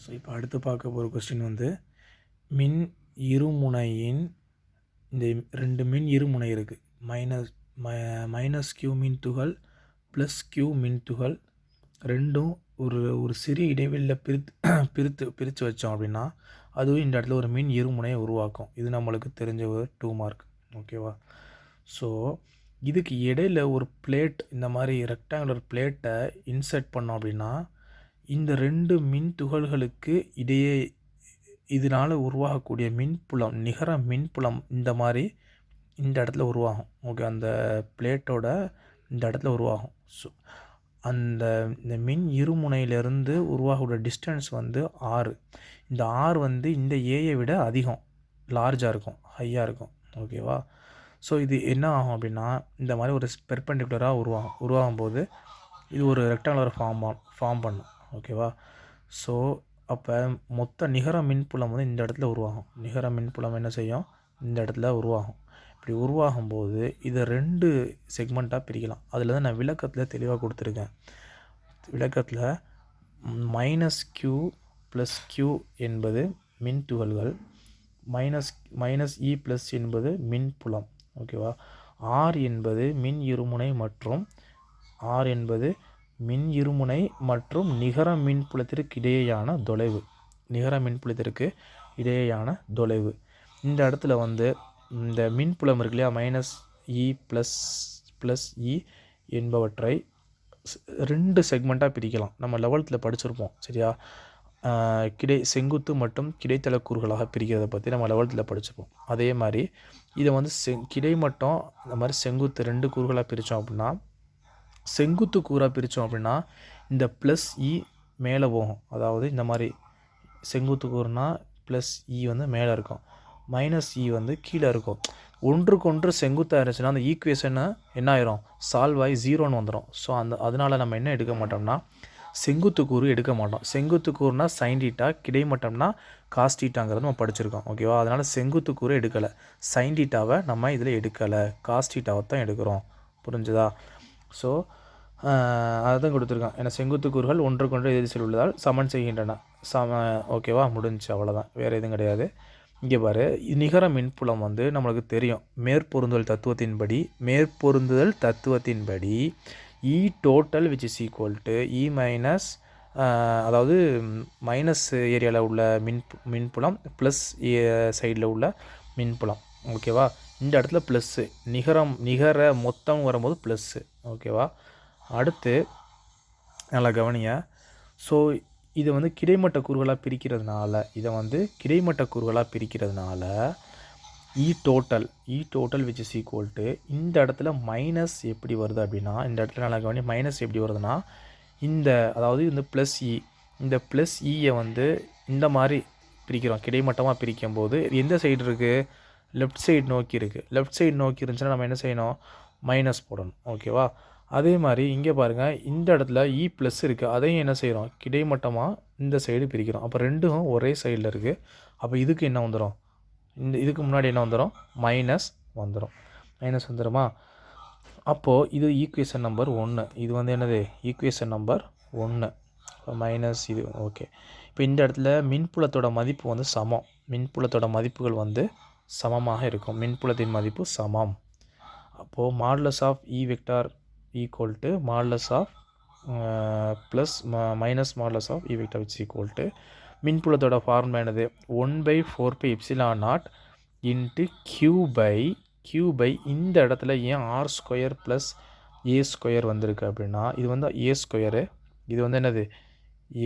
So இப்போ அடுத்து பார்க்க போகிற கொஸ்டின் வந்து மின் இருமுனையின் இந்த 2 மின் இருமுனை இருக்குது. மைனஸ் கியூ மின் துகள் ப்ளஸ் கியூ மின் துகள் ரெண்டும் ஒரு சிறிய இடைவெளியில் பிரித்து வச்சோம் அப்படின்னா அதுவும் இந்த இடத்துல ஒரு மின் இருமுனையை உருவாக்கும். இது நம்மளுக்கு தெரிஞ்ச ஒரு 2 மார்க். ஓகேவா? ஸோ இதுக்கு இடையில் ஒரு பிளேட், இந்த மாதிரி ரெக்டாங்குலர் பிளேட்டை இன்சர்ட் பண்ணோம் அப்படின்னா இந்த 2 மின் துகள்களுக்கு இடையே இதனால் உருவாகக்கூடிய மின்புலம், நிகர மின்புலம் இந்த மாதிரி இந்த இடத்துல உருவாகும். ஓகே, அந்த பிளேட்டோட இந்த இடத்துல உருவாகும். ஸோ இந்த மின் இருமுனையிலிருந்து உருவாகக்கூடிய டிஸ்டன்ஸ் வந்து R. இந்த R வந்து இந்த ஏயை விட அதிகம், லார்ஜாக இருக்கும், ஹையாக இருக்கும். ஓகேவா? ஸோ இது என்ன ஆகும் அப்படின்னா இந்த மாதிரி ஒரு பெர்பெண்டிகுலராக உருவாகும்போது இது ஒரு ரெக்டாங்குலர் ஃபார்ம் பண்ணும். ஓகேவா? ஸோ அப்போ மொத்த நிகர மின்புலம் வந்து இந்த இடத்துல உருவாகும். நிகர மின்புலம் என்ன செய்யும்? இந்த இடத்துல உருவாகும். இப்படி உருவாகும்போது இதை 2 செக்மெண்ட்டாக பிரிக்கலாம். அதில் தான் நான் விளக்கத்தில் தெளிவாக கொடுத்துருக்கேன். விளக்கத்தில் -Q + Q என்பது மின் துகள்கள், -E + என்பது மின்புலம். ஓகேவா? R என்பது மின் இருமுனை மற்றும் நிகர மின்புலத்திற்கு இடையேயான தொலைவு. இந்த இடத்துல வந்து இந்த மின்புலம் இருக்கு இல்லையா, -E + E என்பவற்றை 2 செக்மெண்ட்டாக பிரிக்கலாம். நம்ம 11th படிச்சிருப்போம். சரியா? செங்குத்து மற்றும் கிடைத்தள கூறுகளாக பிரிக்கிறத பற்றி நம்ம 11th படிச்சிருப்போம். அதே மாதிரி இதை வந்து கிடைமட்டம் இந்த மாதிரி செங்குத்து 2 கூறுகளாக பிரித்தோம் அப்படின்னா, செங்குத்து கூறாக பிரித்தோம் அப்படின்னா இந்த +E மேலே போகும். அதாவது இந்த மாதிரி செங்குத்து கூறுனா +E வந்து மேலே இருக்கும், -E வந்து கீழே இருக்கும். ஒன்றுக்கொன்று செங்குத்தாக இருந்துச்சுன்னா அந்த ஈக்குவேஷனை என்ன ஆயிரும்? சால்வ் ஆகி 0ன்னு வந்துடும். ஸோ அதனால் நம்ம என்ன எடுக்க மாட்டோம்னா செங்குத்து கூறு எடுக்க மாட்டோம். செங்குத்து கூறுனா sin θ, கிடைமட்டம்னா cos θங்கிறது நம்ம படிச்சிருக்கோம். ஓகேவா? அதனால் செங்குத்து கூறு எடுக்கலை, sin θவை நம்ம இதில் எடுக்கலை, cos θவை தான் எடுக்கிறோம். புரிஞ்சுதா? ஸோ அதை தான் கொடுத்துருக்கான். ஏன்னா செங்குத்து கூறுகள் ஒன்றுக்கொன்று எதிர்திசையில் உள்ளதால் சமன் செய்கின்றன. ஓகேவா? முடிஞ்சு, அவ்வளோதான், வேறு எதுவும் கிடையாது. இங்கே பாரு, நிகர மின்புலம் வந்து நம்மளுக்கு தெரியும். மேற்பொருந்துதல் தத்துவத்தின்படி E total which is equal to E minus, அதாவது மைனஸ் ஏரியாவில் உள்ள மின்புலம் ப்ளஸ் சைடில் உள்ள மின்புலம். ஓகேவா? இந்த இடத்துல ப்ளஸ்ஸு, நிகர மொத்தம் வரும்போது ப்ளஸ்ஸு. ஓகேவா? அடுத்து நல்லா கவனிங்க. ஸோ இதை வந்து கிடைமட்ட கூறுகளாக பிரிக்கிறதுனால E total which is equal to, இந்த இடத்துல மைனஸ் எப்படி வருது அப்படின்னா, இந்த இடத்துல நல்லா கவனி, மைனஸ் எப்படி வருதுன்னா அதாவது இந்த +E, இந்த +Eயை வந்து இந்த மாதிரி பிரிக்கிறோம். கிடைமட்டமாக பிரிக்கும் போது எந்த சைடு இருக்குது? லெஃப்ட் சைடு நோக்கி இருக்குது. லெஃப்ட் சைடு நோக்கி இருந்துச்சுன்னா நம்ம என்ன செய்யணும்? மைனஸ் போடணும். ஓகேவா? அதே மாதிரி இங்கே பாருங்கள், இந்த இடத்துல E + இருக்குது, அதையும் என்ன செய்கிறோம்? கிடைமட்டமாக இந்த சைடு பிரிக்கிறோம். அப்போ ரெண்டும் ஒரே சைடில் இருக்குது. அப்போ இதுக்கு என்ன வந்துடும்? இதுக்கு முன்னாடி என்ன வந்துடும்? மைனஸ் வந்துடுமா? அப்போது இது ஈக்குவேஷன் நம்பர் 1. இது வந்து என்னது? Equation number 1. மைனஸ் இது. ஓகே, இப்போ இந்த இடத்துல மின்புலத்தோட மதிப்பு வந்து சமம். மின்புலத்தோட மதிப்புகள் வந்து சமமாக இருக்கும். மின்புலத்தின் மதிப்பு சமம். அப்போது modulus of E vector equal to modulus of plus minus modulus of E vector which equal to, மின்புலத்தோட ஃபார்முலா என்னது? 1/4πε0 இன்ட்டு Q/, இந்த இடத்துல ஏன் R² + A² வந்திருக்கு அப்படின்னா, இது வந்து A², இது வந்து என்னது?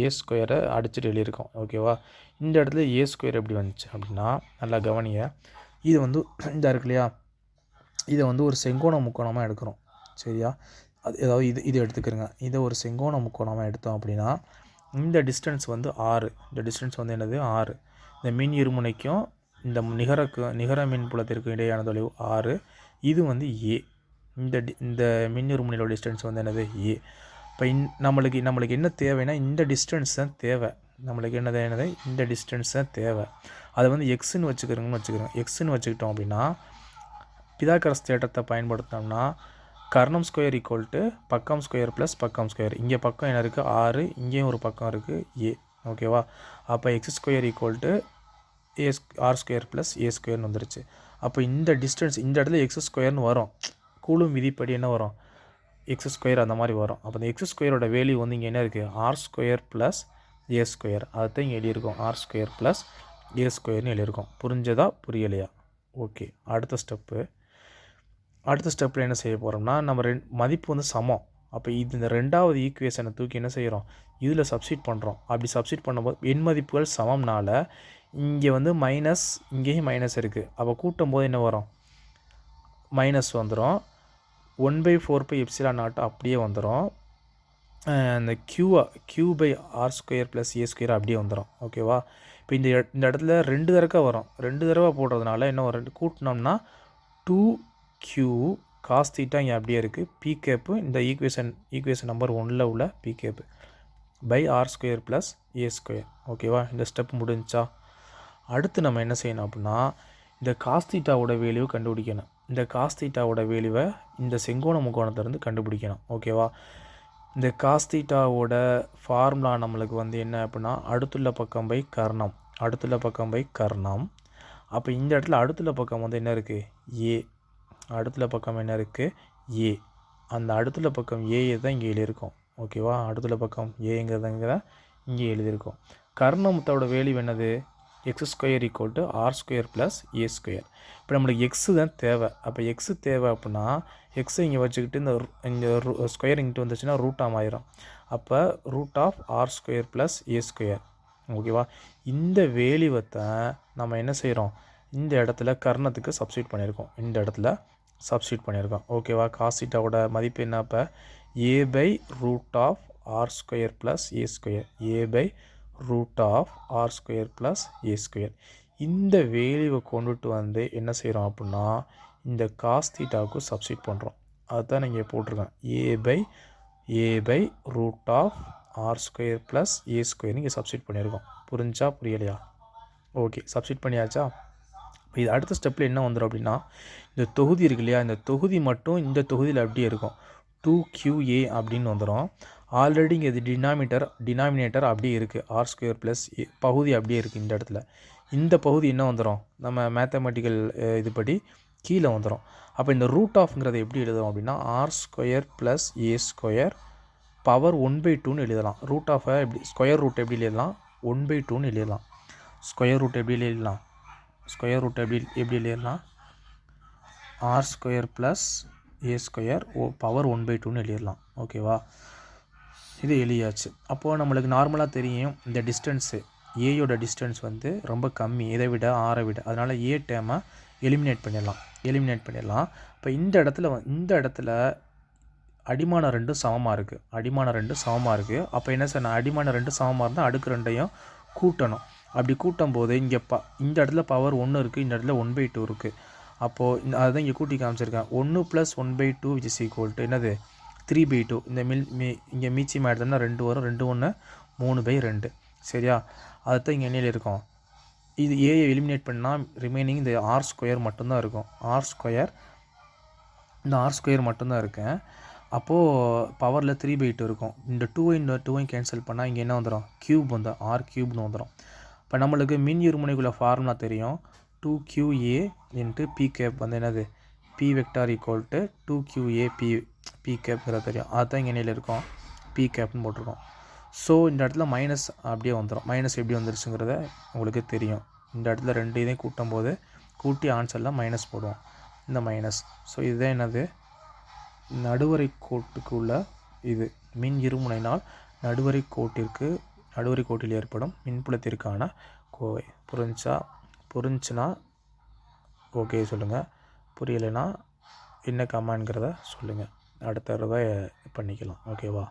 A² அடிச்சுட்டு எழுதியிருக்கோம். ஓகேவா? இந்த இடத்துல A² எப்படி வந்துச்சு அப்படின்னா, நல்லா கவனிங்க. இது வந்து இந்த இருக்கு இல்லையா, இதை வந்து ஒரு செங்கோண முக்கோணமாக எடுக்கிறோம். சரியா? அதாவது இது எடுத்துக்கிறோங்க. இதை ஒரு செங்கோண முக்கோணமாக எடுத்தோம் அப்படின்னா இந்த டிஸ்டன்ஸ் வந்து R. இந்த டிஸ்டன்ஸ் வந்து என்னது? R. இந்த மின் இருமுனைக்கும் இந்த நிகர மின்புலத்திற்கும் இடையான தொலைவு R. இது வந்து A. இந்த மின் இருமுனையோட டிஸ்டன்ஸ் வந்து என்னது? A. இப்போ நம்மளுக்கு என்ன தேவைன்னா இந்த டிஸ்டன்ஸ் தான் தேவை. நம்மளுக்கு என்னது? இந்த டிஸ்டன்ஸ் தான் தேவை. அதை வந்து எக்ஸ்ன்னு வச்சுக்கிறோம். எக்ஸ்ன்னு வச்சுக்கிட்டோம் அப்படின்னா பிதாகரஸ் தேற்றத்தை பயன்படுத்தினோம்னா கர்ணம் ஸ்கொயர் ஈக்குவல் டு பக்கம் ஸ்கொயர் ப்ளஸ் பக்கம் ஸ்கொயர். இங்கே பக்கம் என்ன இருக்குது? 6, இங்கேயும் ஒரு பக்கம் இருக்குது A. ஓகேவா? அப்போ X square equal to R square plus A ஸ்கொயர்னு வந்துருச்சு. அப்போ இந்த டிஸ்டன்ஸ் இந்த இடத்துல எக்ஸ் ஸ்கொயர்னு வரும். கூலும் விதிப்படி என்ன வரும்? எக்ஸ் ஸ்கொயர் அந்த மாதிரி வரும். அப்போ இந்த எக்ஸ் ஸ்கொயரோட வேல்யூ வந்து இங்கே என்ன இருக்குது? ஆர் ஸ்கொயர் ப்ளஸ் ஏ ஸ்கொயர். அதுதான் இங்கே எழுதியிருக்கோம். ஆர் ஸ்கொயர் ப்ளஸ் ஏ ஸ்கொயர்னு எழுதியிருக்கோம். புரிஞ்சதா புரியலையா? ஓகே. அடுத்த ஸ்டெப்பில் என்ன செய்ய போகிறோம்னா, நம்ம மதிப்பு வந்து சமம். அப்போ இந்த ரெண்டாவது ஈக்குவேஷனை தூக்கி என்ன செய்கிறோம்? இதில் சப்ஸ்டிட் பண்ணுறோம். அப்படி சப்ஸ்டிட் பண்ணும்போது எண் மதிப்புகள் சமம்னால இங்கே வந்து மைனஸ், இங்கேயும் மைனஸ் இருக்குது. அப்போ கூட்டும் போது என்ன வரும்? மைனஸ் வந்துடும். 1/4πε0 அப்படியே வந்துடும். அந்த q by r square plus A square அப்படியே வந்துடும். ஓகேவா? இப்போ இந்த இடத்துல 2 தடவை வரும். 2 தடவை போடுறதுனால என்ன வரும்? கூட்டினோம்னா 2q காஸ் தீட்டா இங்கே அப்படியே இருக்குது. பி கேப்பு இந்த ஈக்குவேஷன் நம்பர் 1ல் உள்ள p cap by r square plus A square. ஓகேவா? இந்த ஸ்டெப் முடிஞ்சா அடுத்து நம்ம என்ன செய்யணும் அப்படின்னா, இந்த காஸ் தீட்டாவோட வேல்யூ கண்டுபிடிக்கணும். இந்த காஸ் தீட்டாவோட வேல்யூவை இந்த செங்கோண முக்கோணத்திலிருந்து கண்டுபிடிக்கணும். ஓகேவா? இந்த காஸ் தீட்டாவோட ஃபார்முலா நம்மளுக்கு வந்து என்ன அப்படின்னா, அடுத்துள்ள பக்கம் பை கர்ணம். அடுத்துள்ள பக்கம் பை கர்ணம். அப்போ இந்த இடத்துல அடுத்துள்ள பக்கம் வந்து என்ன இருக்குது? ஏ. அடுத்துள்ள பக்கம் என்ன இருக்குது? ஏ. அந்த அடுத்துள்ள பக்கம் ஏயை தான் இங்கே எழுதியிருக்கோம். ஓகேவா? அடுத்துள்ள பக்கம் ஏங்கிறதுங்க தான் இங்கே எழுதியிருக்கோம். கர்ணமத்தோட வேல்யூ என்னது? X square equal to R square plus A square. இப்போ நம்மளுக்கு எக்ஸு தான் தேவை. அப்போ எக்ஸு தேவை அப்படின்னா எக்ஸை இங்கே வச்சுக்கிட்டு இந்த ஸ்கொயர் இங்கிட்டு வந்துச்சுன்னா ரூட்டாக மாறிடும். அப்போ root of R square plus A square. ஓகேவா? இந்த வேல்யூவை தான் நம்ம என்ன செய்கிறோம்? இந்த இடத்துல கர்ணத்துக்கு சப்ஸ்டியூட் பண்ணியிருக்கோம். இந்த இடத்துல சப்ஸ்டியூட் பண்ணியிருக்கோம். ஓகேவா? காஸ் தீட்டாவோட மதிப்பு என்ன? இப்போ A by root of R square plus A square. A by root of R square plus A square. இந்த வேல்யூவை கொண்டுட்டு வந்து என்ன செய்கிறோம் அப்படின்னா, இந்த காஸ் தீட்டாவுக்கு சப்ஸ்டியூட் பண்ணுறோம். அதுதான் நீங்கள் போட்டிருக்கேன். A by root of R square plus A square நீங்கள் சப்ஸ்டியூட் பண்ணியிருக்கோம். புரிஞ்சா புரியலையா? ஓகே. சப்ஸ்டியூட் பண்ணியாச்சா? இது அடுத்த ஸ்டெப்பில் என்ன வந்துடும் அப்படின்னா, இந்த தொகுதி இருக்கு இல்லையா, இந்த தொகுதி மட்டும் இந்த தொகுதியில் அப்படியே இருக்கும். 2qa அப்படின்னு வந்துடும். ஆல்ரெடி இங்கே இது டினாமினேட்டர் அப்படியே இருக்குது. ஆர் ஸ்கொயர் ப்ளஸ் பகுதி அப்படியே இருக்குது. இந்த இடத்துல இந்த பகுதி என்ன வந்துடும்? நம்ம மேத்தமெட்டிக்கல் இதுபடி கீழே வந்துடும். அப்போ இந்த ரூட் ஆஃப்ங்கிறத எப்படி எழுதுவோம் அப்படின்னா, ஆர் ஸ்கொயர் ப்ளஸ் ஏ ஸ்கொயர் பவர் 1/2ன்னு எழுதலாம். ரூட் ஆஃபை எப்படி ஸ்கொயர் ரூட் எப்படி எழுதலாம்? 1/2ன்னு எழுதலாம். ஸ்கொயர் ரூட் எப்படி எழுதலாம்? எப்படி எழுதலாம்? ஆர் ஸ்கொயர் ப்ளஸ் ஏ ஸ்கொயர் பவர் 1/2ன்னு எழுதிடலாம். ஓகேவா? இது எழுதியாச்சு. அப்போது நம்மளுக்கு நார்மலாக தெரியும் இந்த டிஸ்டன்ஸு ஏயோட டிஸ்டன்ஸ் வந்து ரொம்ப கம்மி, இதை விட ஆரை விட. அதனால் ஏ டேமை எலிமினேட் பண்ணிடலாம். இப்போ இந்த இடத்துல அடிமான ரெண்டும் சமமாக இருக்குது. அப்போ என்ன சார், அடிமான ரெண்டும் சமமாக இருந்தால் அடுக்கு ரெண்டையும் கூட்டணும். அப்படி கூட்டும் போது இங்கே இந்த இடத்துல பவர் 1 இருக்குது, இந்த இடத்துல 1/2 இருக்குது. அப்போது அதுதான் இங்கே கூட்டி காமிச்சிருக்கேன். 1 + 1/2 which is equal to என்னது? 3/2. இந்த இங்கே மீச்சியமாக எடுத்தோம்னா 2 வரும். 2 1 3/2. சரியா? அதுதான் இங்கே என்ன இருக்கும்? இது ஏயை எலிமினேட் பண்ணால் ரிமைனிங் இந்த ஆர் ஸ்கொயர் மட்டும்தான் இருக்கும். இந்த ஆர் ஸ்கொயர் மட்டும்தான் இருக்கேன். அப்போது பவரில் 3/2 இருக்கும். இந்த 2ஐயும் கேன்சல் பண்ணால் இங்கே என்ன வந்துடும்? க்யூப் வந்துடும். ஆர் க்யூப்னு வந்துடும். இப்போ நம்மளுக்கு மின் இருமுனைக்குள்ள ஃபார்முலா தெரியும். 2qa இன்ட்டு பி கேப் வந்து என்னது? P vector equal to 2qa P கேப்ங்கிறது தெரியும். அதுதான் இங்கே நிலையில் இருக்கும். பி கேப்னு போட்டிருக்கோம். ஸோ இந்த இடத்துல மைனஸ் அப்படியே வந்துடும். மைனஸ் எப்படி வந்துருச்சுங்கிறத உங்களுக்கு தெரியும். இந்த இடத்துல 2 இதையும் கூட்டும் போது கூட்டி ஆன்சரில் மைனஸ் போடுவோம். இந்த மைனஸ். ஸோ இதுதான் என்னது? நடுவரை கோட்டுக்கு உள்ள இது மின் இருமுனையினால் நடுவரை கோட்டில் ஏற்படும் மின்புலத்திற்கான கோவை. புரிஞ்சுன்னா ஓகே சொல்லுங்கள். புரியலைன்னா என்ன கமெண்ட்ங்கிறத சொல்லுங்கள். அடுத்த தடவை பண்ணிக்கலாம். ஓகேவா?